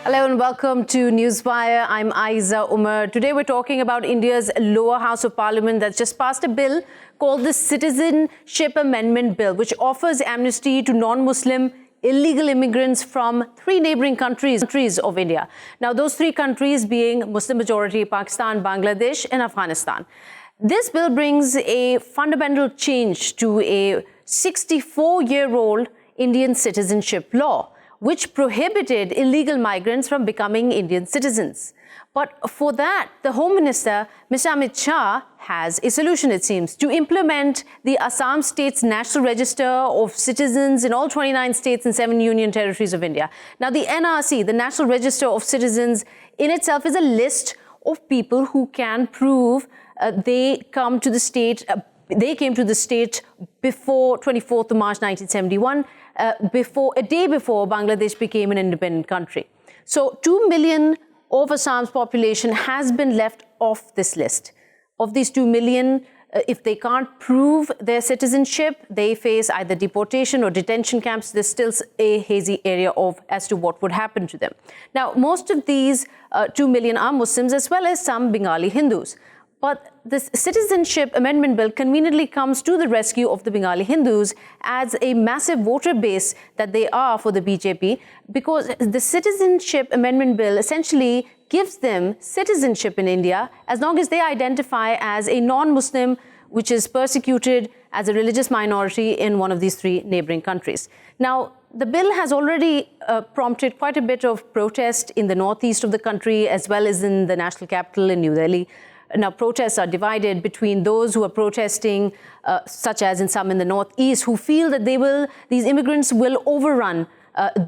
Hello and welcome to Newswire. I'm Ayza Omar. Today we're talking about India's lower house of parliament that's just passed a bill called the Citizenship Amendment Bill, which offers amnesty to non-Muslim illegal immigrants from three neighboring countries of India. Now, those three countries being Muslim majority Pakistan, Bangladesh and Afghanistan. This bill brings a fundamental change to a 64-year-old Indian citizenship law, which prohibited illegal migrants from becoming Indian citizens. But for that, the Home Minister, Mr. Amit Shah, has a solution, it seems, to implement the Assam State's National Register of Citizens in all 29 states and 7 union territories of India. Now, the NRC, the National Register of Citizens, in itself is a list of people who can prove they came to the state before 24th of March 1971, a day before Bangladesh became an independent country. So 2 million of Assam's population has been left off this list. Of these 2 million, if they can't prove their citizenship, they face either deportation or detention camps. There's still a hazy area as to what would happen to them. Now, most of these 2 million are Muslims as well as some Bengali Hindus. But this Citizenship Amendment Bill conveniently comes to the rescue of the Bengali Hindus as a massive voter base that they are for the BJP, because the Citizenship Amendment Bill essentially gives them citizenship in India as long as they identify as a non-Muslim which is persecuted as a religious minority in one of these three neighboring countries. Now, the bill has already prompted quite a bit of protest in the northeast of the country as well as in the national capital in New Delhi. Now, protests are divided between those who are protesting, such as in some in the northeast, who feel that these immigrants will overrun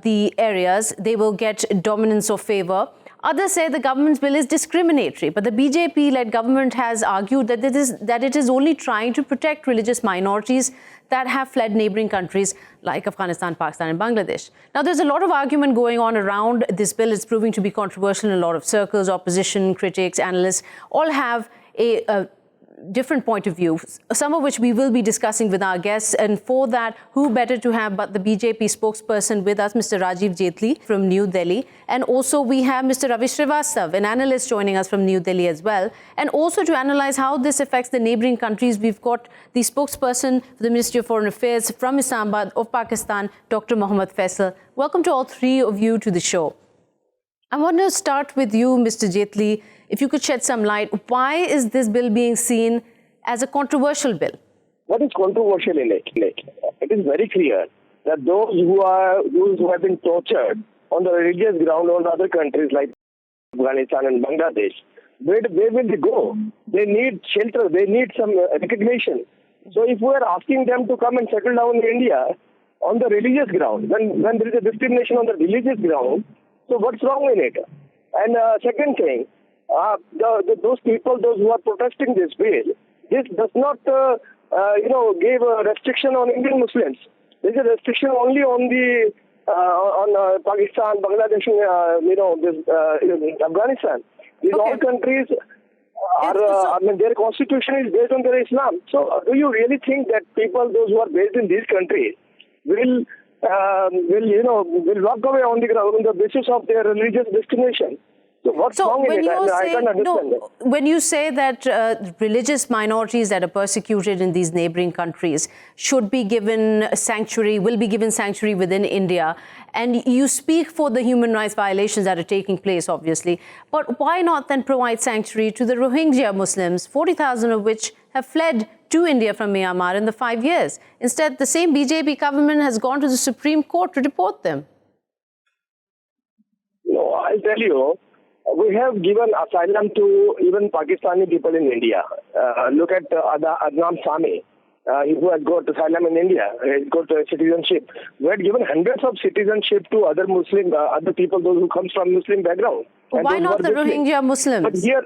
the areas, they will get dominance of favor. Others say the government's bill is discriminatory, but the BJP-led government has argued that it is only trying to protect religious minorities that have fled neighboring countries like Afghanistan, Pakistan and Bangladesh. Now, there's a lot of argument going on around this bill. It's proving to be controversial in a lot of circles. Opposition, critics, analysts all have a different point of view, some of which we will be discussing with our guests. And for that, who better to have but the BJP spokesperson with us, Mr. Rajeev Jaitly from New Delhi. And also we have Mr. Ravi Srivastav, an analyst joining us from New Delhi as well. And also to analyze how this affects the neighboring countries, we've got the spokesperson for the Ministry of Foreign Affairs from Islamabad of Pakistan, Dr. Mohammad Faisal. Welcome to all three of you to the show. I want to start with you, Mr. Jaitly. If you could shed some light, why is this bill being seen as a controversial bill? What is controversial in it? It is very clear that those who have been tortured on the religious ground on other countries like Afghanistan and Bangladesh, where will they go? They need shelter. They need some recognition. So if we are asking them to come and settle down in India on the religious ground, when there is a discrimination on the religious ground, so what's wrong in it? And second thing, those who are protesting this bill, this does not, give a restriction on Indian Muslims. There is a restriction only on Pakistan, Bangladesh, Afghanistan. These all countries their constitution is based on their Islam. So, do you really think that those who are based in these countries will walk away on the basis of their religious discrimination? So what's wrong in it? I can't understand it. When you say that religious minorities that are persecuted in these neighboring countries should be given sanctuary, will be given sanctuary within India, and you speak for the human rights violations that are taking place, obviously, but why not then provide sanctuary to the Rohingya Muslims, 40,000 of which have fled to India from Myanmar in the 5 years? Instead, the same BJP government has gone to the Supreme Court to deport them. No, I'll tell you. We have given asylum to even Pakistani people in India. Look at Adnan Sami, who has got asylum in India. He has got citizenship. We had given hundreds of citizenship to other people, those who come from Muslim background. Why not the Rohingya Muslims? But here,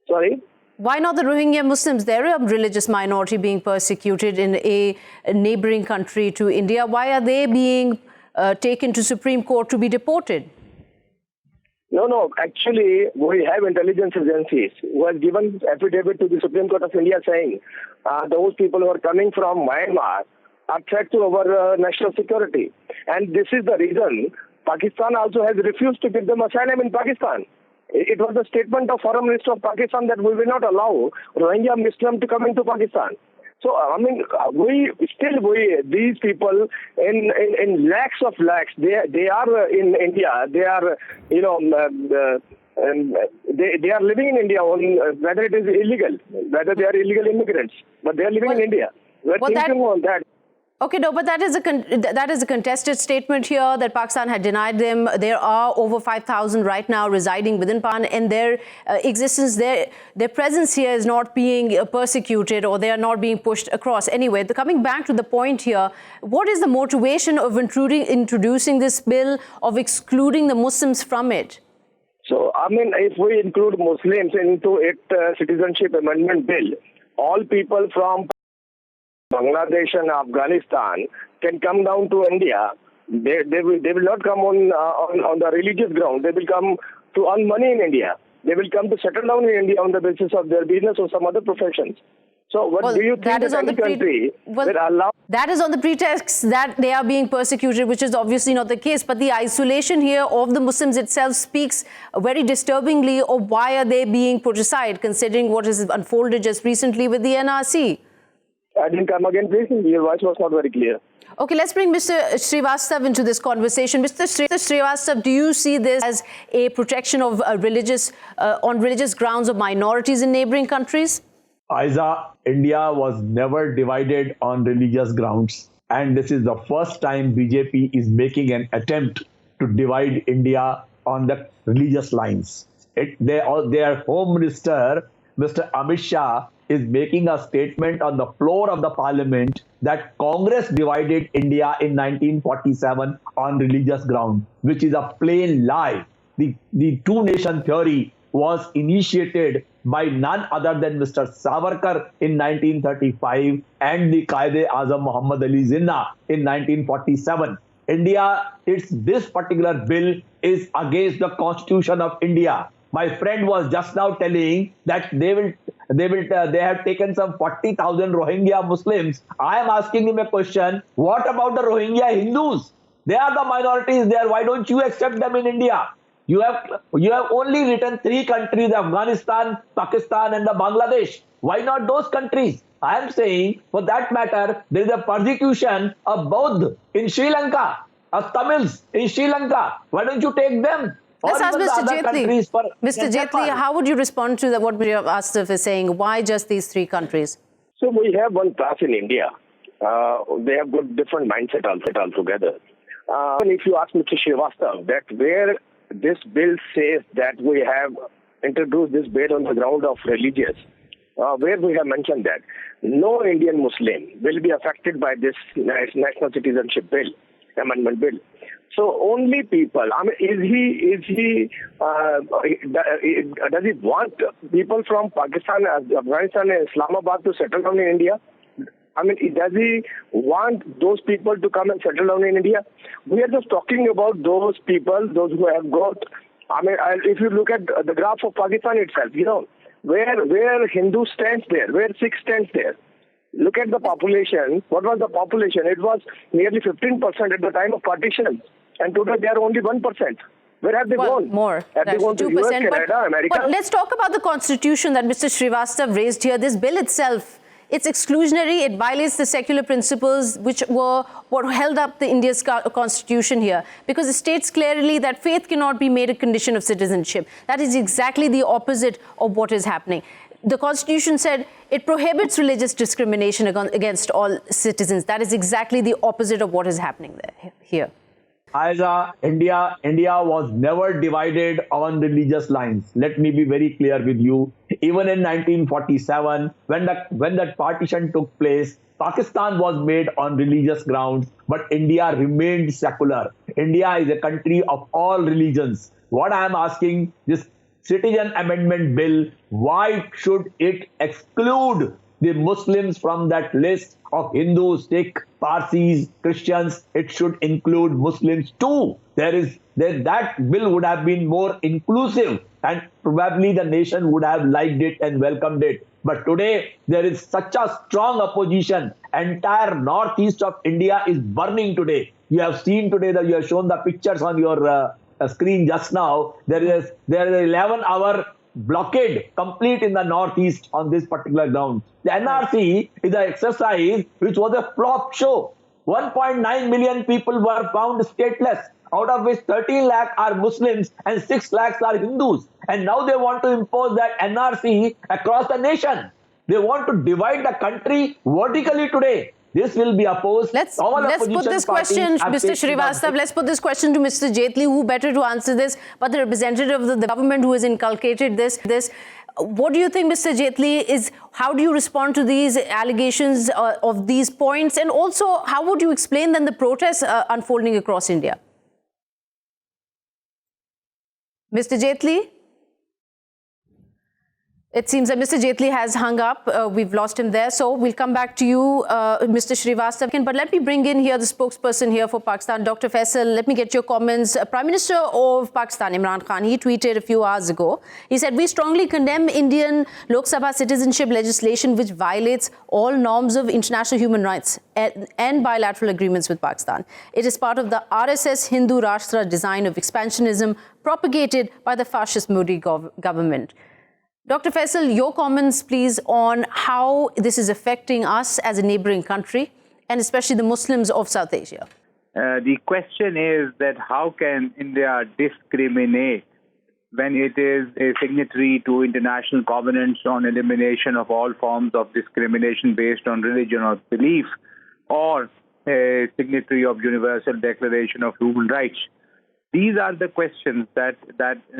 sorry? Why not the Rohingya Muslims? They're a religious minority being persecuted in a neighboring country to India. Why are they being taken to Supreme Court to be deported? No. Actually, we have intelligence agencies who have given affidavit to the Supreme Court of India saying those people who are coming from Myanmar are threat to our national security. And this is the reason Pakistan also has refused to give them asylum in Pakistan. It was a statement of Foreign Minister of Pakistan that we will not allow Rohingya Muslims to come into Pakistan. So, I mean, these people in lakhs of lakhs, they are in India. They are, they are living in India, whether it is illegal, whether they are illegal immigrants, but they are living in India. We're thinking on that. Okay, no, but that is a contested statement here that Pakistan had denied them. There are over 5,000 right now residing within Pakistan, and their existence, their presence here is not being persecuted, or they are not being pushed across. Anyway, coming back to the point here, what is the motivation of introducing this bill, of excluding the Muslims from it? So, I mean, if we include Muslims into it, citizenship amendment bill, all people from Bangladesh and Afghanistan can come down to India. They will not come on the religious ground. They will come to earn money in India. They will come to settle down in India on the basis of their business or some other professions. So what do you think that any country will allow? That is on the pretext that they are being persecuted, which is obviously not the case. But the isolation here of the Muslims itself speaks very disturbingly of why are they being put aside, considering what has unfolded just recently with the NRC. I didn't come again, please. Your voice was not very clear. Okay, let's bring Mr. Srivastav into this conversation. Mr. Srivastav, do you see this as a protection of on religious grounds of minorities in neighboring countries? Ayza, India was never divided on religious grounds. And this is the first time BJP is making an attempt to divide India on the religious lines. Their Home Minister, Mr. Amit Shah, is making a statement on the floor of the parliament that Congress divided India in 1947 on religious ground, which is a plain lie. The two-nation theory was initiated by none other than Mr. Savarkar in 1935 and the Qaid-e-Azam Muhammad Ali Jinnah in 1947. This particular bill is against the Constitution of India. My friend was just now telling that they have taken some 40,000 Rohingya Muslims. I am asking him a question. What about the Rohingya Hindus? They are the minorities there. Why don't you accept them in India? You have only written 3 countries, Afghanistan, Pakistan and the Bangladesh. Why not those countries? I am saying, for that matter, there is a persecution of Bauddha in Sri Lanka, of Tamils in Sri Lanka. Why don't you take them? Let's ask Mr. Jaitly. Mr. Jaitly, how would you respond to what Rajeev Jaitly is saying? Why just these 3 countries? So we have one class in India. They have got different mindset altogether. If you ask Mr. Srivastav that where this bill says that we have introduced this bill on the ground of religious, where we have mentioned that no Indian Muslim will be affected by this national citizenship bill, amendment bill. So only people. I mean, does he want people from Pakistan, Afghanistan, and Islamabad to settle down in India? I mean, does he want those people to come and settle down in India? We are just talking about those people, those who have got. I mean, if you look at the graph of Pakistan itself, where Hindu stands there, where Sikh stands there. Look at the population. What was the population? It was nearly 15% at the time of partition. And today they are only 1%. Where have they gone? More. Have they gone to 2%. US, Canada, America? But let's talk about the constitution that Mr. Srivastav raised here. This bill itself, it's exclusionary. It violates the secular principles which were what held up the India's constitution here. Because it states clearly that faith cannot be made a condition of citizenship. That is exactly the opposite of what is happening. The Constitution said it prohibits religious discrimination against all citizens. That is exactly the opposite of what is happening here. Ayza, India was never divided on religious lines. Let me be very clear with you. Even in 1947, when that partition took place, Pakistan was made on religious grounds, but India remained secular. India is a country of all religions. What I am asking, this Citizen Amendment Bill, why should it exclude the Muslims from that list of Hindus, Sikh, Parsis, Christians? It should include Muslims too. That bill would have been more inclusive and probably the nation would have liked it and welcomed it. But today, there is such a strong opposition. Entire northeast of India is burning today. You have seen today that you have shown the pictures on your screen just now. There is 11-hour blockade complete in the northeast on this particular ground. The NRC is an exercise which was a flop show. 1.9 million people were found stateless, out of which 13 lakh are Muslims and 6 lakhs are Hindus. And now they want to impose that NRC across the nation. They want to divide the country vertically today. This will be opposed. Let's put this question, Mr. Srivastav, let's put this question to Mr. Jaitly, who better to answer this, but the representative of the government who has inculcated this. What do you think, Mr. Jaitly, how do you respond to these allegations of these points? And also, how would you explain then the protests unfolding across India? Mr. Jaitly? It seems that Mr. Jaitly has hung up. We've lost him there. So we'll come back to you, Mr. Srivastav. But let me bring in here the spokesperson here for Pakistan, Dr. Faisal. Let me get your comments. Prime Minister of Pakistan, Imran Khan, he tweeted a few hours ago. He said, "We strongly condemn Indian Lok Sabha citizenship legislation which violates all norms of international human rights and bilateral agreements with Pakistan. It is part of the RSS Hindu Rashtra design of expansionism propagated by the fascist Modi government." Dr. Faisal, your comments, please, on how this is affecting us as a neighboring country, and especially the Muslims of South Asia. The question is that how can India discriminate when it is a signatory to international covenants on elimination of all forms of discrimination based on religion or belief, or a signatory of Universal Declaration of Human Rights? These are the questions that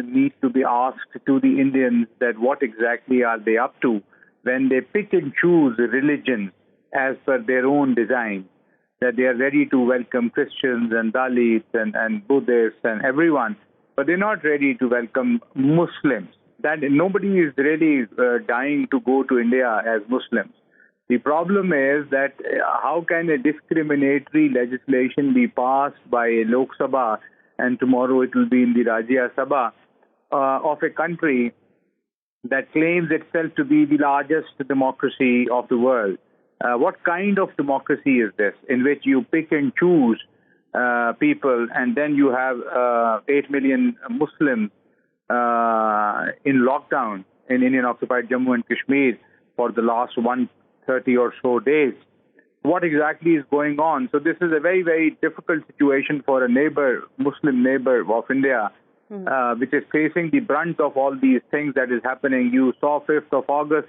need to be asked to the Indians, that what exactly are they up to when they pick and choose religions as per their own design, that they are ready to welcome Christians and Dalits and Buddhists and everyone, but they're not ready to welcome Muslims. That nobody is really dying to go to India as Muslims. The problem is that how can a discriminatory legislation be passed by a Lok Sabha, and tomorrow it will be in the Rajya Sabha, of a country that claims itself to be the largest democracy of the world. What kind of democracy is this, in which you pick and choose people, and then you have 8 million Muslims in lockdown in Indian-occupied Jammu and Kashmir for the last 130 or so days? What exactly is going on? So this is a very, very difficult situation for a Muslim neighbor of India, which is facing the brunt of all these things that is happening. You saw 5th of August,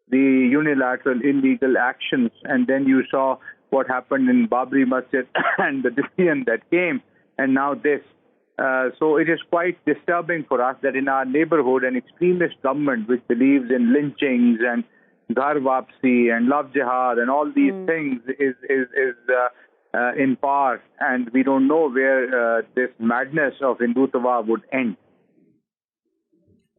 the unilateral illegal actions, and then you saw what happened in Babri Masjid and the decision that came, and now this. So it is quite disturbing for us that in our neighborhood, an extremist government which believes in lynchings and Ghar Wapsi and Love Jihad and all these things is in power, and we don't know where this madness of Hindutva would end.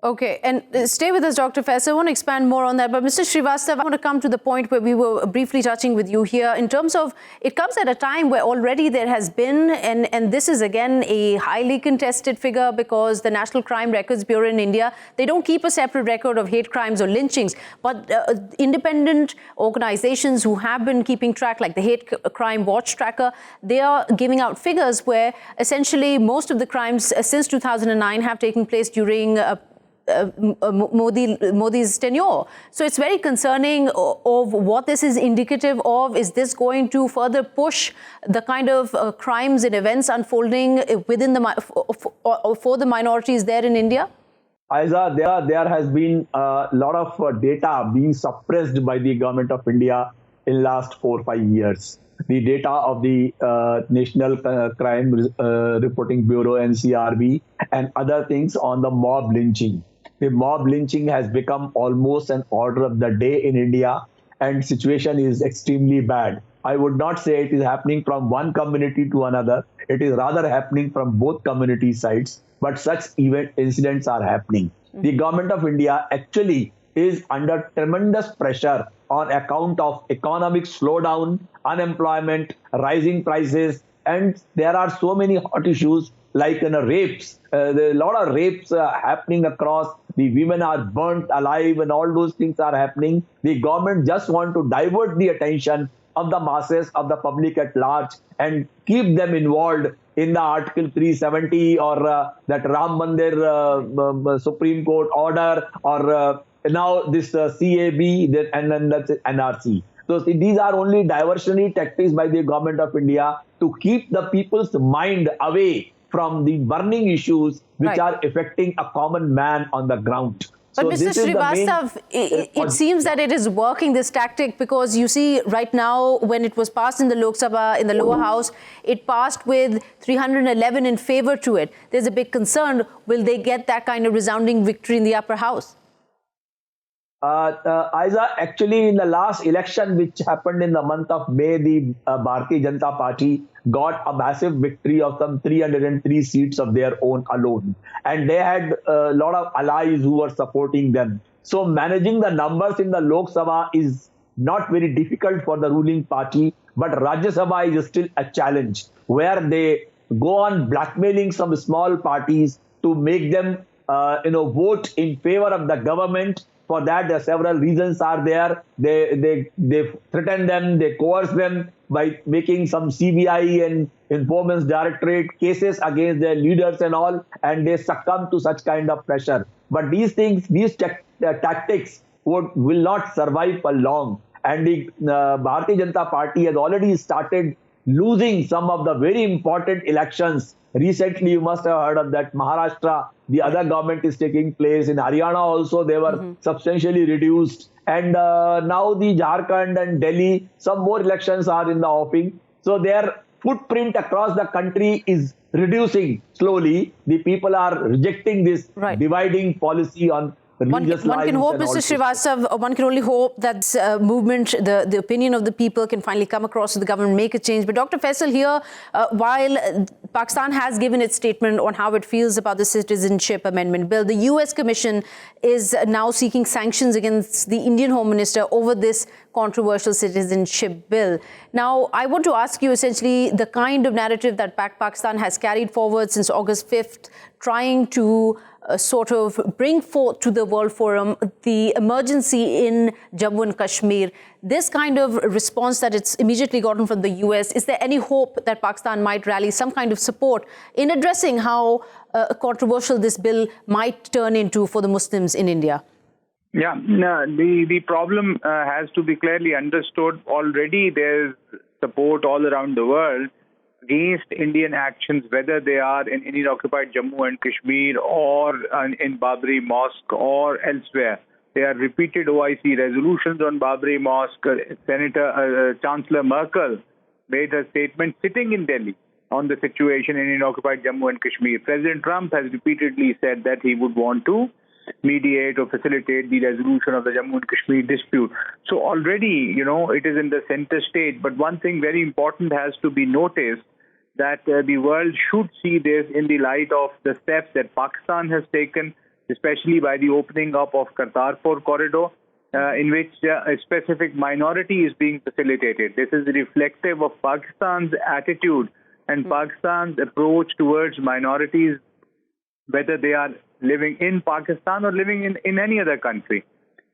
Okay, and stay with us, Dr. Faisal. I want to expand more on that. But Mr. Srivastav, I want to come to the point where we were briefly touching with you here in terms of it comes at a time where already there has been, and this is again a highly contested figure because the National Crime Records Bureau in India, they don't keep a separate record of hate crimes or lynchings, but independent organizations who have been keeping track, like the Hate Crime Watch Tracker, they are giving out figures where essentially most of the crimes since 2009 have taken place during Modi's tenure. So it's very concerning of what this is indicative of. Is this going to further push the kind of crimes and events unfolding within for the minorities there in India? Ayza, there has been a lot of data being suppressed by the government of India in last 4 or 5 years. The data of the National Crime Reporting Bureau, NCRB, and other things on the mob lynching. The mob lynching has become almost an order of the day in India, and situation is extremely bad. I would not say it is happening from one community to another. It is rather happening from both community sides, but such incidents are happening. The government of India actually is under tremendous pressure on account of economic slowdown, unemployment, rising prices, and there are so many hot issues like rapes. There are a lot of rapes happening across the women are burnt alive and all those things are happening. The government just want to divert the attention of the masses, of the public at large, and keep them involved in the Article 370 or that Ram Mandir Supreme Court order, or now this CAB and then that's NRC. So these are only diversionary tactics by the government of India to keep the people's mind away from the burning issues which are affecting a common man on the ground. But Mr. Srivastav, it seems that it is working, this tactic, because you see right now when it was passed in the Lok Sabha, in the lower house, it passed with 311 in favor to it. There's a big concern. Will they get that kind of resounding victory in the upper house? Ayza, actually in the last election which happened in the month of May, the Bharatiya Janata Party got a massive victory of some 303 seats of their own alone. And they had a lot of allies who were supporting them. So managing the numbers in the Lok Sabha is not very difficult for the ruling party, but Rajya Sabha is still a challenge where they go on blackmailing some small parties to make them vote in favor of the government. For that, several reasons are there. They threaten them, they coerce them by making some CBI and Informants Directorate cases against their leaders and all, and they succumb to such kind of pressure. But these things, these tactics will not survive for long. And the Bharatiya Janata Party has already started losing some of the very important elections. Recently, you must have heard of that Maharashtra, the other government is taking place. In Haryana also, they were substantially reduced. And now the Jharkhand and Delhi, some more elections are in the offing. So their footprint across the country is reducing slowly. The people are rejecting this dividing policy on religious one can hope, Mr. Srivastav, one can only hope that movement, the opinion of the people can finally come across to the government, make a change. But Dr. Faisal, here, while Pakistan has given its statement on how it feels about the Citizenship Amendment Bill, the US Commission is now seeking sanctions against the Indian Home Minister over this controversial citizenship bill. Now, I want to ask you essentially the kind of narrative that Pakistan has carried forward since August 5th, trying to sort of bring forth to the World Forum the emergency in Jammu and Kashmir. This kind of response that it's immediately gotten from the US, is there any hope that Pakistan might rally some kind of support in addressing how controversial this bill might turn into for the Muslims in India? Yeah, no, the problem has to be clearly understood. Already there's support all around the world against Indian actions, whether they are in Indian-occupied Jammu and Kashmir or in Babri Mosque or elsewhere. There are repeated OIC resolutions on Babri Mosque. Chancellor Merkel made a statement sitting in Delhi on the situation in Indian-occupied Jammu and Kashmir. President Trump has repeatedly said that he would want to mediate or facilitate the resolution of the Jammu and Kashmir dispute. So already, it is in the center stage. But one thing very important has to be noticed, that the world should see this in the light of the steps that Pakistan has taken, especially by the opening up of Kartarpur corridor, in which a specific minority is being facilitated. This is reflective of Pakistan's attitude and Pakistan's approach towards minorities, whether they are living in Pakistan or living in any other country.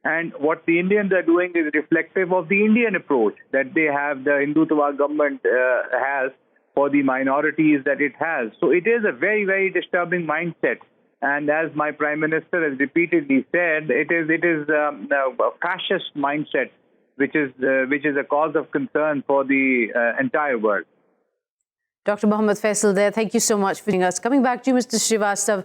And what the Indians are doing is reflective of the Indian approach that they have, the Hindutva government has for the minorities that it has. So it is a very, very disturbing mindset. And as my Prime Minister has repeatedly said, it is a fascist mindset, which is a cause of concern for the entire world. Dr. Mohammed Faisal there, thank you so much for joining us. Coming back to you, Mr. Srivastav,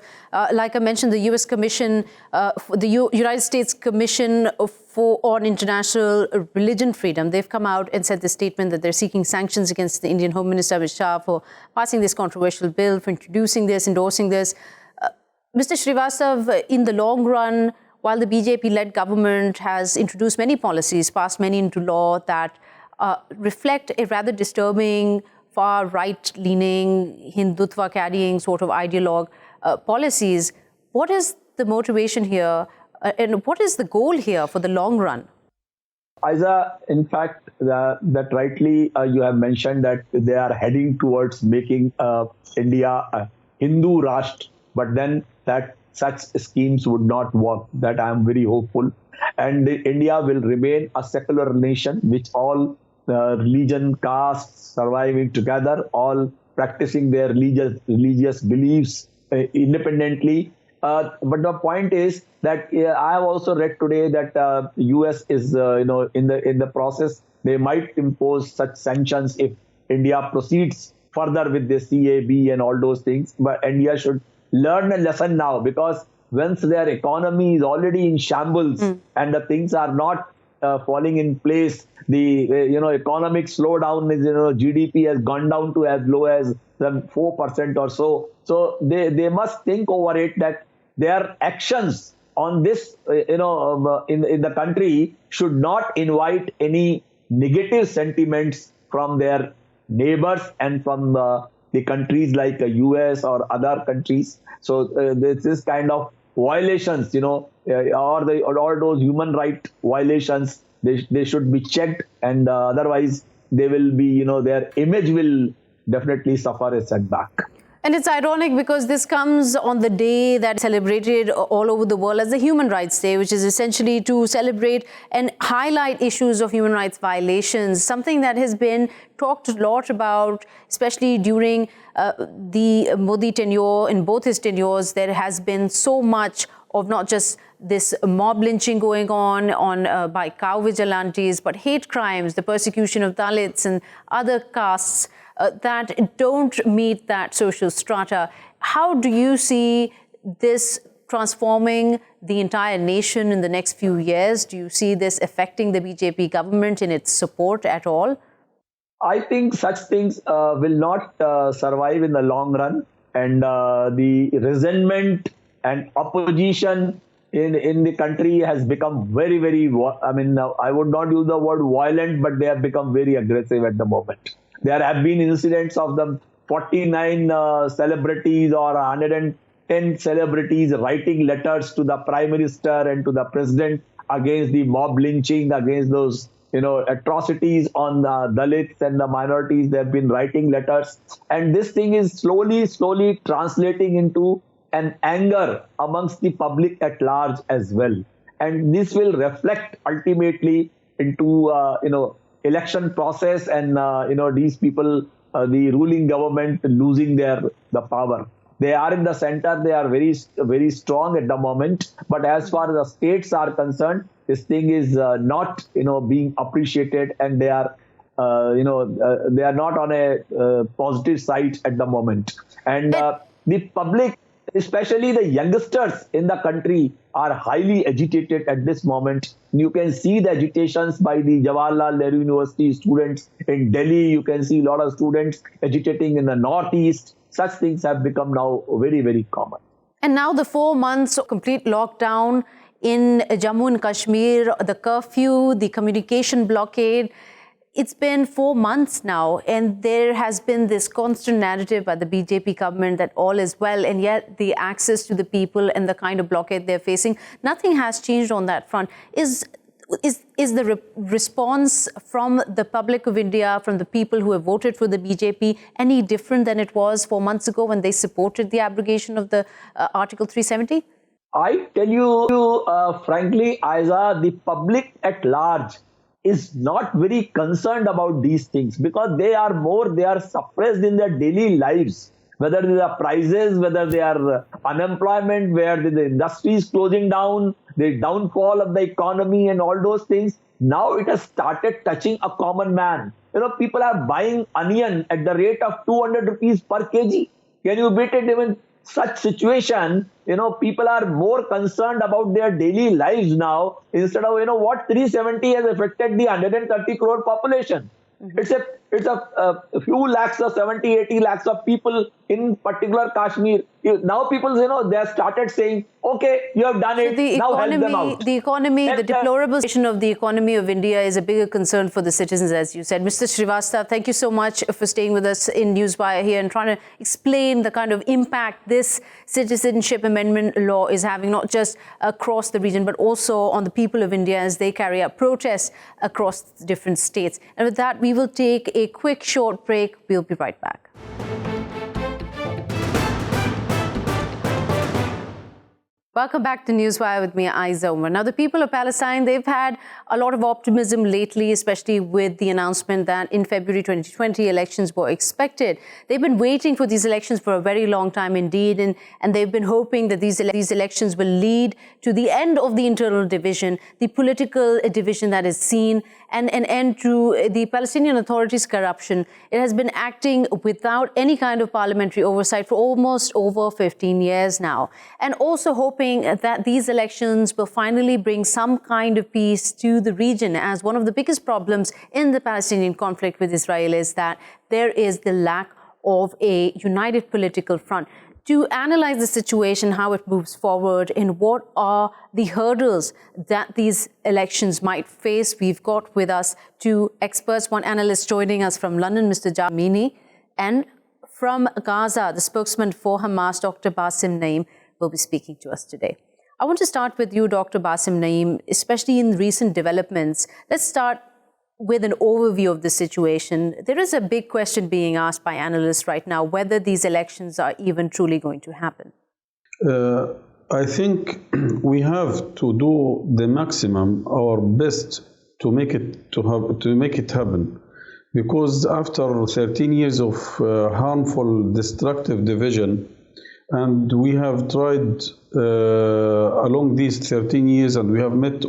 like I mentioned, the US Commission, the United States Commission on International Religion Freedom, they've come out and said this statement that they're seeking sanctions against the Indian Home Minister Amit Shah for passing this controversial bill, for introducing this, endorsing this. Mr. Srivastav, in the long run, while the BJP-led government has introduced many policies, passed many into law that reflect a rather disturbing far right-leaning, Hindutva-carrying sort of ideologue policies, what is the motivation here and what is the goal here for the long run? Ayza, in fact, that rightly you have mentioned that they are heading towards making India a Hindu Rashtra, but then that such schemes would not work. That I am very hopeful. And India will remain a secular nation, which all religion, castes surviving together, all practicing their religious beliefs independently. But the point is that I have also read today that US is in the process. They might impose such sanctions if India proceeds further with the CAB and all those things. But India should learn a lesson now, because once their economy is already in shambles and the things are not falling in place, the economic slowdown is, GDP has gone down to as low as 4% or so. So they must think over it that their actions on this, in the country should not invite any negative sentiments from their neighbors and from the countries like the US or other countries. So this kind of violations, or all those human rights violations, they should be checked, and otherwise they will be, their image will definitely suffer a setback. And it's ironic because this comes on the day that's celebrated all over the world as the Human Rights Day, which is essentially to celebrate and highlight issues of human rights violations, something that has been talked a lot about, especially during the Modi tenure. In both his tenures, there has been so much of not just this mob lynching going on by cow vigilantes, but hate crimes, the persecution of Dalits and other castes that don't meet that social strata. How do you see this transforming the entire nation in the next few years? Do you see this affecting the BJP government in its support at all? I think such things will not survive in the long run, and the resentment and opposition in the country has become very, very, I would not use the word violent, but they have become very aggressive at the moment. There have been incidents of the 49 celebrities or 110 celebrities writing letters to the Prime Minister and to the President against the mob lynching, against those atrocities on the Dalits and the minorities. They have been writing letters. And this thing is slowly translating into an anger amongst the public at large as well. And this will reflect ultimately into, election process and, these people, the ruling government losing the power. They are in the center. They are very, very strong at the moment. But as far as the states are concerned, this thing is not, being appreciated, and they are, they are not on a positive side at the moment. And the public, especially the youngsters in the country, are highly agitated at this moment. You can see the agitations by the Jawaharlal Nehru University students in Delhi. You can see a lot of students agitating in the Northeast. Such things have become now very, very common. And now the 4 months of complete lockdown in Jammu and Kashmir, the curfew, the communication blockade. It's been 4 months now, and there has been this constant narrative by the BJP government that all is well, and yet the access to the people and the kind of blockade they're facing, nothing has changed on that front. Is the response from the public of India, from the people who have voted for the BJP, any different than it was 4 months ago when they supported the abrogation of the Article 370? I tell you frankly, Ayza, the public at large is not very concerned about these things, because they are suppressed in their daily lives, whether they are prices, whether they are unemployment, where the industry is closing down, the downfall of the economy and all those things. Now it has started touching a common man. People are buying onion at the rate of 200 rupees per kg. Can you beat it? Even such situation, people are more concerned about their daily lives now, instead of, what 370 has affected the 130 crore population. It's a few lakhs or 70, 80 lakhs of people in particular Kashmir. Now people, they have started saying, okay, you have done it, now help them out. The economy, the deplorable situation of the economy of India is a bigger concern for the citizens, as you said. Mr. Srivastav, thank you so much for staying with us in Newswire here and trying to explain the kind of impact this citizenship amendment law is having, not just across the region, but also on the people of India as they carry out protests across different states. And with that, we will take a quick short break. We'll be right back. Welcome back to Newswire with me, Ayza Omar. Now, the people of Palestine, they've had a lot of optimism lately, especially with the announcement that in February 2020, elections were expected. They've been waiting for these elections for a very long time indeed, and they've been hoping that these elections will lead to the end of the internal division, the political division that is seen, and an end to the Palestinian Authority's corruption. It has been acting without any kind of parliamentary oversight for almost over 15 years now, and also hoping that these elections will finally bring some kind of peace to the region, as one of the biggest problems in the Palestinian conflict with Israel is that there is the lack of a united political front. To analyze the situation, how it moves forward, and what are the hurdles that these elections might face, we've got with us two experts, one analyst joining us from London, Mr. Jafar Ramimi, and from Gaza, the spokesman for Hamas, Dr. Basem Naim, will be speaking to us today. I want to start with you, Dr. Basem Naim, especially in recent developments. Let's start with an overview of the situation. There is a big question being asked by analysts right now, whether these elections are even truly going to happen. I think we have to do the maximum, our best, to make it happen. Because after 13 years of harmful, destructive division, and we have tried along these 13 years, and we have met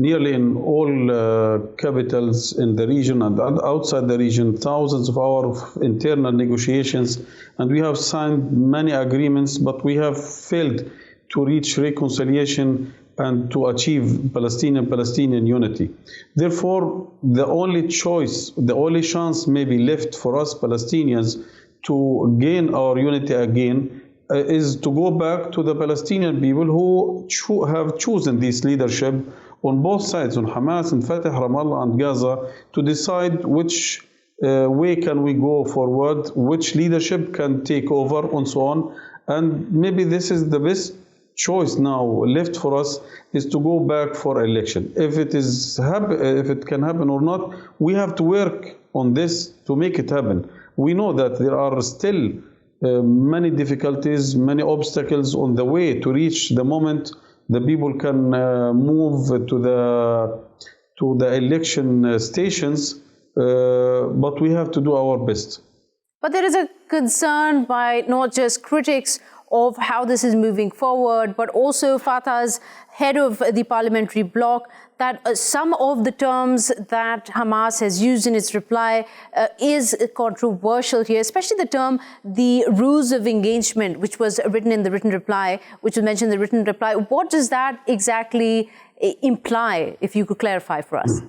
nearly in all capitals in the region and outside the region, thousands of hours of internal negotiations, and we have signed many agreements, but we have failed to reach reconciliation and to achieve Palestinian unity. Therefore, the only choice, the only chance maybe left for us Palestinians to gain our unity again is to go back to the Palestinian people who have chosen this leadership on both sides, on Hamas and Fatah, Ramallah and Gaza, to decide which way can we go forward, which leadership can take over, and so on. And maybe this is the best choice now left for us, is to go back for election. If it can happen or not, we have to work on this to make it happen. We know that there are still many difficulties, many obstacles on the way to reach the moment the people can move to the election stations, but we have to do our best. But there is a concern by not just critics of how this is moving forward, but also Fatah's head of the parliamentary bloc, that some of the terms that Hamas has used in its reply is controversial here, especially the term, the rules of engagement, which was written in the written reply, which was mentioned in the written reply. What does that exactly imply, if you could clarify for us?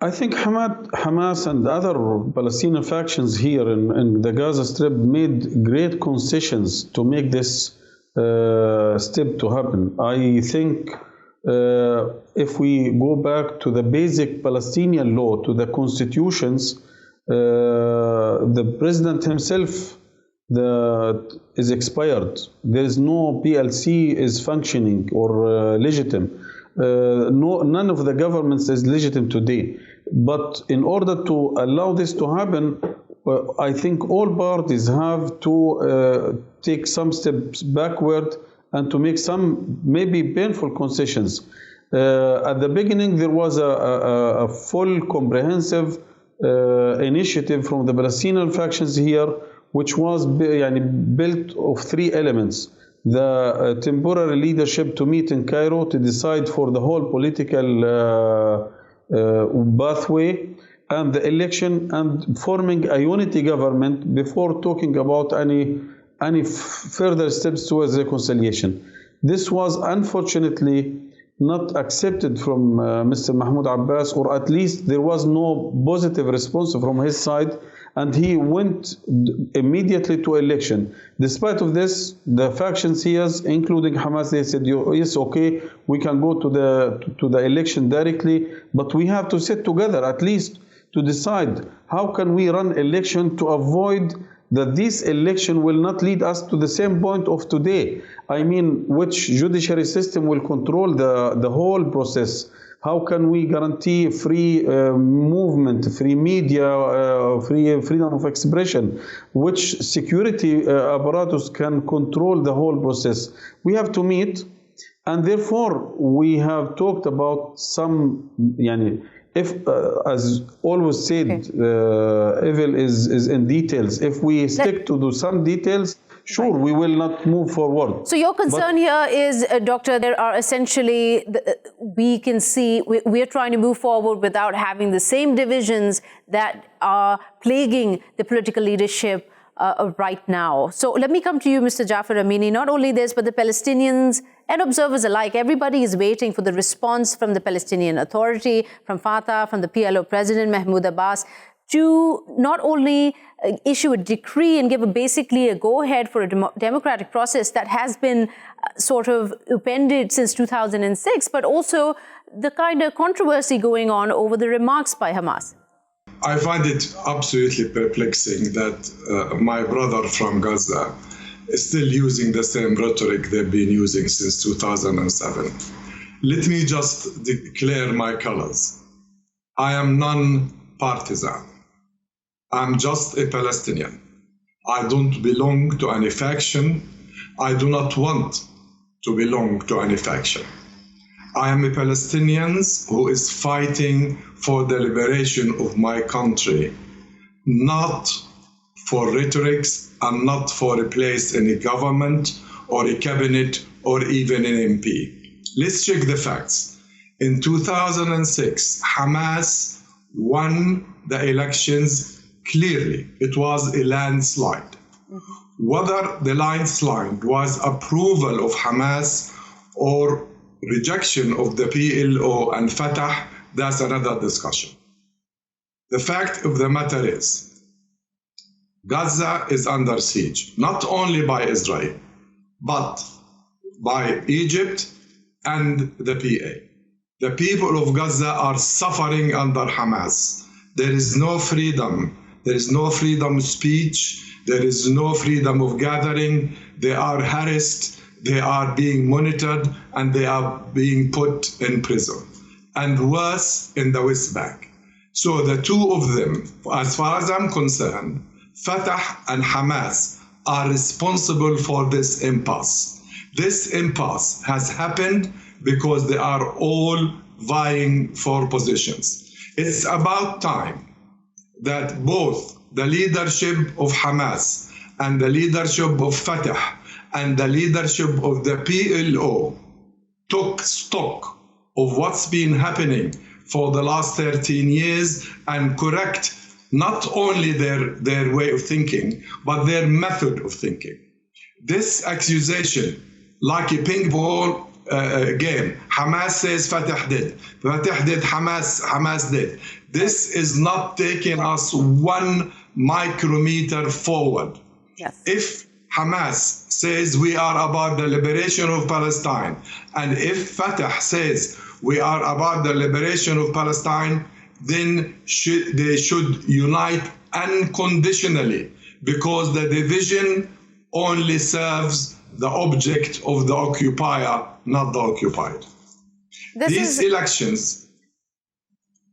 I think Hamas and other Palestinian factions here in the Gaza Strip made great concessions to make this step to happen. I think if we go back to the basic Palestinian law, to the constitutions, the president himself is expired. There is no PLC is functioning or legitimate. None of the governments is legitimate today. But in order to allow this to happen, I think all parties have to take some steps backward and to make some maybe painful concessions. At the beginning, there was a full comprehensive initiative from the Palestinian factions here, which was built of three elements. The temporary leadership to meet in Cairo to decide for the whole political pathway, and the election, and forming a unity government before talking about any further steps towards reconciliation. This was unfortunately not accepted from Mr. Mahmoud Abbas, or at least there was no positive response from his side, and he went immediately to election. Despite of this, the factions here, including Hamas, they said, yes, okay, we can go to the election directly, but we have to sit together at least to decide how can we run election to avoid that this election will not lead us to the same point of today. I mean, which judiciary system will control the whole process, How can we guarantee free movement, free media, free freedom of expression? Which security apparatus can control the whole process? We have to meet, and therefore we have talked about some, if, as always said, evil is in details. If we stick to some details, sure, we will not move forward. So your concern here is, Doctor, there are essentially, we can see, we're trying to move forward without having the same divisions that are plaguing the political leadership right now. So let me come to you, Mr. Jafar Ramimi. Not only this, but the Palestinians and observers alike, everybody is waiting for the response from the Palestinian Authority, from Fatah, from the PLO President Mahmoud Abbas, to not only issue a decree and give basically a go-ahead for a democratic process that has been sort of upended since 2006, but also the kind of controversy going on over the remarks by Hamas. I find it absolutely perplexing that my brother from Gaza is still using the same rhetoric they've been using since 2007. Let me just declare my colors. I am non-partisan. I'm just a Palestinian. I don't belong to any faction. I do not want to belong to any faction. I am a Palestinian who is fighting for the liberation of my country, not for rhetorics and not for a place in a government or a cabinet or even an MP. Let's check the facts. In 2006, Hamas won the elections clearly. It was a landslide. Whether the landslide was approval of Hamas or rejection of the PLO and Fatah, that's another discussion. The fact of the matter is, Gaza is under siege, not only by Israel, but by Egypt and the PA. The people of Gaza are suffering under Hamas. There is no freedom. There is no freedom of speech. There is no freedom of gathering. They are harassed. They are being monitored, and they are being put in prison. And worse, in the West Bank. So the two of them, as far as I'm concerned, Fatah and Hamas are responsible for this impasse. This impasse has happened because they are all vying for positions. It's about time that both the leadership of Hamas and the leadership of Fatah and the leadership of the PLO took stock of what's been happening for the last 13 years and correct not only their way of thinking, but their method of thinking. This accusation, like a ping pong game, Hamas says Fatah did, Fatah did, Hamas did. This is not taking us 1 micrometer forward. Yes. If Hamas says we are about the liberation of Palestine, and if Fatah says we are about the liberation of Palestine, then they should unite unconditionally, because the division only serves the object of the occupier, not the occupied. These elections...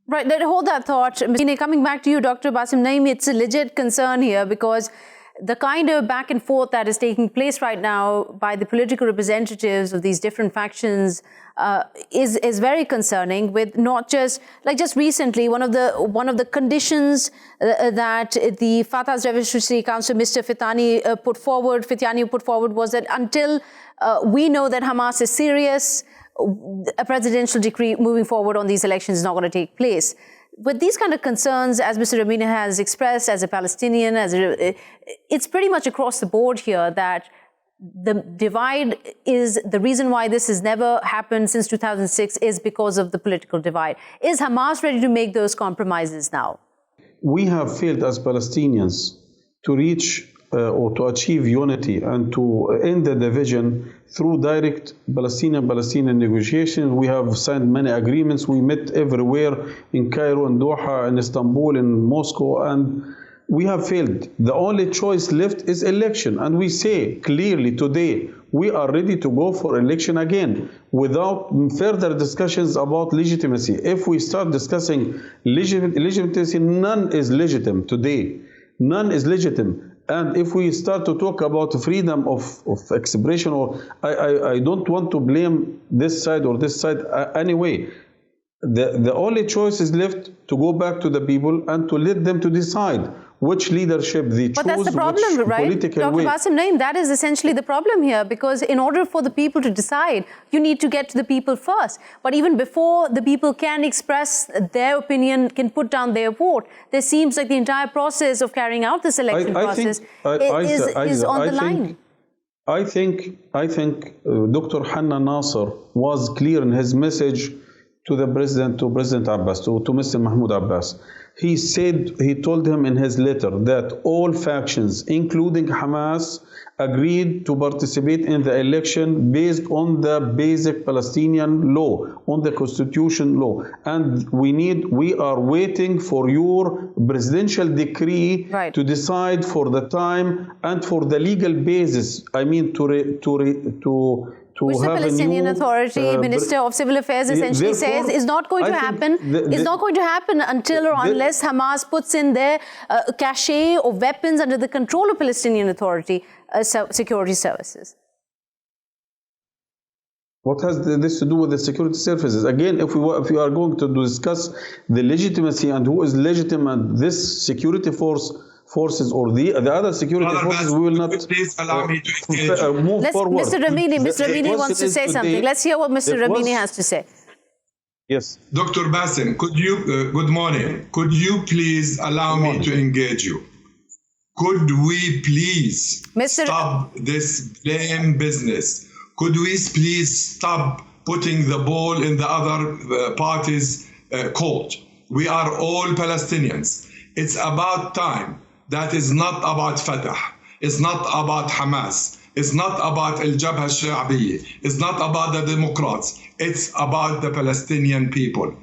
Right, hold that thought. Coming back to you, Dr. Basem Naim, it's a legit concern here because the kind of back and forth that is taking place right now by the political representatives of these different factions is very concerning. With not just recently, one of the conditions that the Fatah's Revolutionary Council, Mr. Fitani put forward was that until we know that Hamas is serious, a presidential decree moving forward on these elections is not going to take place. With these kind of concerns, as Mr. Ramimi has expressed, as a Palestinian, it's pretty much across the board here that the divide is the reason why this has never happened since 2006 is because of the political divide. Is Hamas ready to make those compromises now? We have failed as Palestinians to reach or to achieve unity and to end the division through direct Palestinian negotiations. We have signed many agreements. We met everywhere in Cairo, in Doha, in Istanbul, in Moscow, and we have failed. The only choice left is election. And we say clearly today, we are ready to go for election again without further discussions about legitimacy. If we start discussing legitimacy, none is legitimate today. None is legitimate. And if we start to talk about freedom of expression, or I don't want to blame this side or this side anyway. The only choice is left to go back to the people and to let them to decide which leadership they choose. But that's the problem, right? Dr. Basem Naim, that is essentially the problem here, because in order for the people to decide, you need to get to the people first. But even before the people can express their opinion, can put down their vote, there seems like the entire process of carrying out this election process is on the line. I think Dr. Hanna Nasser was clear in his message to the president, to President Abbas, to Mr. Mahmoud Abbas. He said, he told him in his letter that all factions, including Hamas, agreed to participate in the election based on the basic Palestinian law, on the constitution law. And we are waiting for your presidential decree to decide for the time and for the legal basis. I mean, which the Palestinian Authority, Minister of Civil Affairs essentially says is not going to happen. It's not going to happen until or unless Hamas puts in their cache of weapons under the control of Palestinian Authority security services. What has this to do with the security services? Again, if we are going to discuss the legitimacy and who is legitimate, this security forces or the other security forces, we will not please allow me to move forward. Mr. Ramimi wants to say something. Let's hear what Mr. Ramimi has to say. Yes. Dr. Basem, could you, good morning, could you please allow me to engage you? Could we please stop this blame business? Could we please stop putting the ball in the other party's court? We are all Palestinians. It's about time. That is not about Fatah. It's not about Hamas. It's not about Al-Jabha al-Sha'biyya. It's not about the Democrats. It's about the Palestinian people.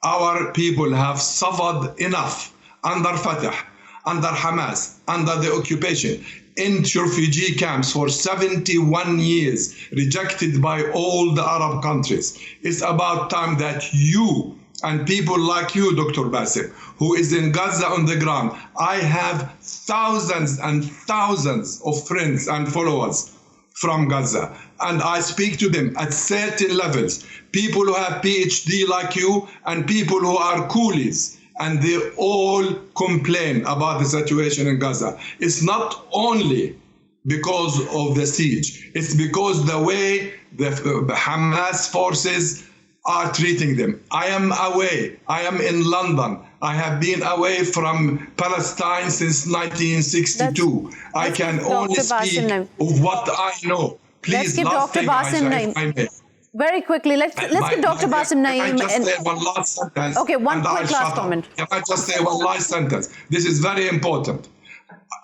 Our people have suffered enough under Fatah, under Hamas, under the occupation, in refugee camps for 71 years, rejected by all the Arab countries. It's about time that you and people like you, Dr. Basem, who is in Gaza on the ground. I have thousands and thousands of friends and followers from Gaza, and I speak to them at certain levels. People who have PhD like you and people who are coolies, and they all complain about the situation in Gaza. It's not only because of the siege, it's because the way the Hamas forces are treating them. I am away. I am in London. I have been away from Palestine since 1962. I can only speak of what I know. Please, let's give Dr. Basem Naim. Very quickly, let's give Dr. Basem Naim. Can I just say one last sentence? Okay, one quick last comment. Can I just say one last sentence? This is very important.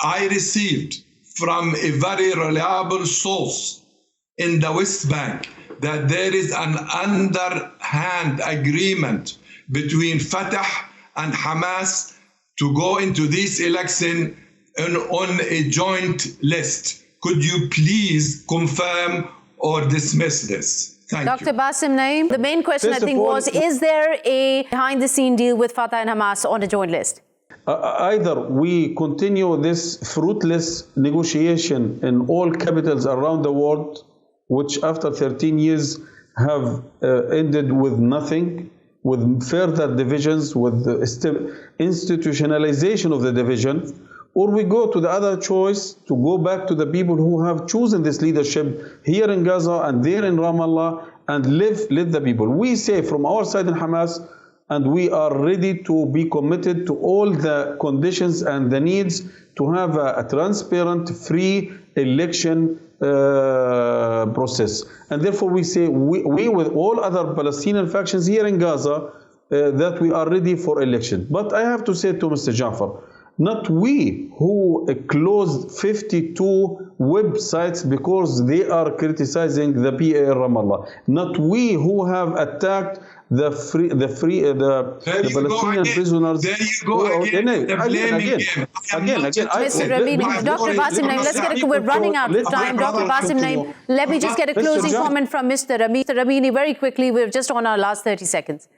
I received from a very reliable source in the West Bank that there is an underhand agreement between Fatah and Hamas to go into this election on a joint list. Could you please confirm or dismiss this? Thank you. Dr. Basem Naim, the main question I think was, is there a behind-the-scene deal with Fatah and Hamas on a joint list? Either we continue this fruitless negotiation in all capitals around the world, which after 13 years have ended with nothing, with further divisions, with the institutionalization of the division, or we go to the other choice to go back to the people who have chosen this leadership here in Gaza and there in Ramallah and let the people. We say from our side in Hamas, and we are ready to be committed to all the conditions and the needs to have a transparent, free election process. And therefore we say, we with all other Palestinian factions here in Gaza, that we are ready for election. But I have to say to Mr. Jafar, not we who closed 52 websites because they are criticizing the PA in Ramallah. Not we who have attacked the Palestinian prisoners. There you go again. The blaming game. Mr. Ramimi, Dr. Basem Naim, we're running out of time. Dr. Basem Naim, let me just get a closing comment from Mr. Ramimi very quickly. We're just on our last 30 seconds.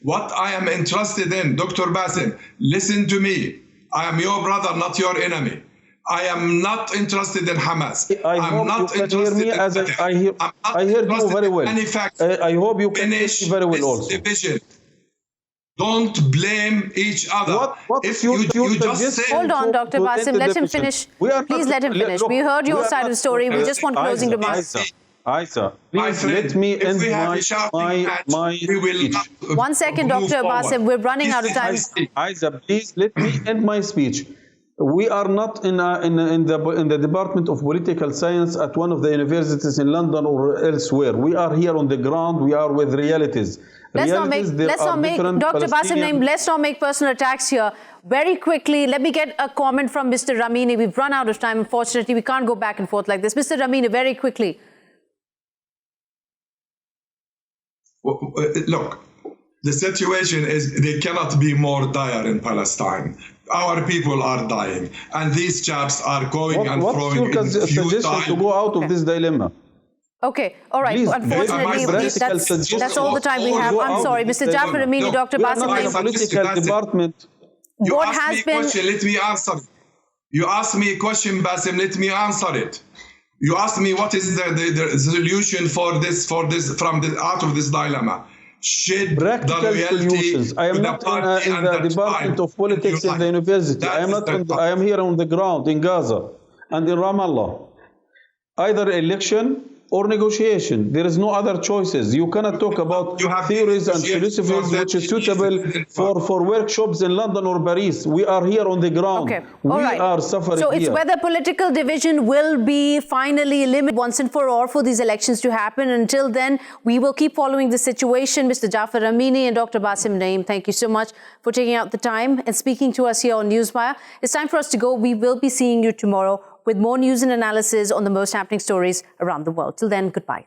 What I am interested in, Dr. Basem, listen to me. I am your brother, not your enemy. I am not interested in Hamas. I hope you can hear me as I hear you very well. I hope you can hear me very well also. Division. Don't blame each other. What if you just say... Hold on, Dr. Basem, let him finish. Please let him finish. We heard your side of the story. We just want closing remarks. Ayza, please let me end my speech. 1 second, Dr. Basem, we're running out of time. Ayza, please let me end my speech. We are not in the Department of Political Science at one of the universities in London or elsewhere. We are here on the ground. We are with realities. Let's not make, Dr. Basem Naim, let's not make personal attacks here. Very quickly, let me get a comment from Mr. Ramimi. We've run out of time, unfortunately. We can't go back and forth like this. Mr. Ramimi, very quickly. Look, the situation is they cannot be more dire in Palestine. Our people are dying, and these chaps are going and throwing in suggestion to go out of this dilemma? Okay, all right. Please, unfortunately, that's all the time we have. I'm sorry, Mr. Jafar Ramimi, Dr. Basem Naim. Political department. You asked me a question, let me answer. You asked me a question, Basem, let me answer it. You asked me what is the solution for this out of this dilemma. Practical solutions. I am not in the Department of Politics in the university. I am here on the ground in Gaza and in Ramallah. Either election or negotiation. There is no other choices. You cannot talk about theories and philosophies which is suitable for workshops in London or Paris. We are here on the ground. Okay. We are suffering So it's here. whether political division will be finally eliminated once and for all for these elections to happen. Until then, we will keep following the situation. Mr. Jafar Ramimi and Dr. Basem Naim, thank you so much for taking out the time and speaking to us here on Newswire. It's time for us to go. We will be seeing you tomorrow with more news and analysis on the most happening stories around the world. Till then, goodbye.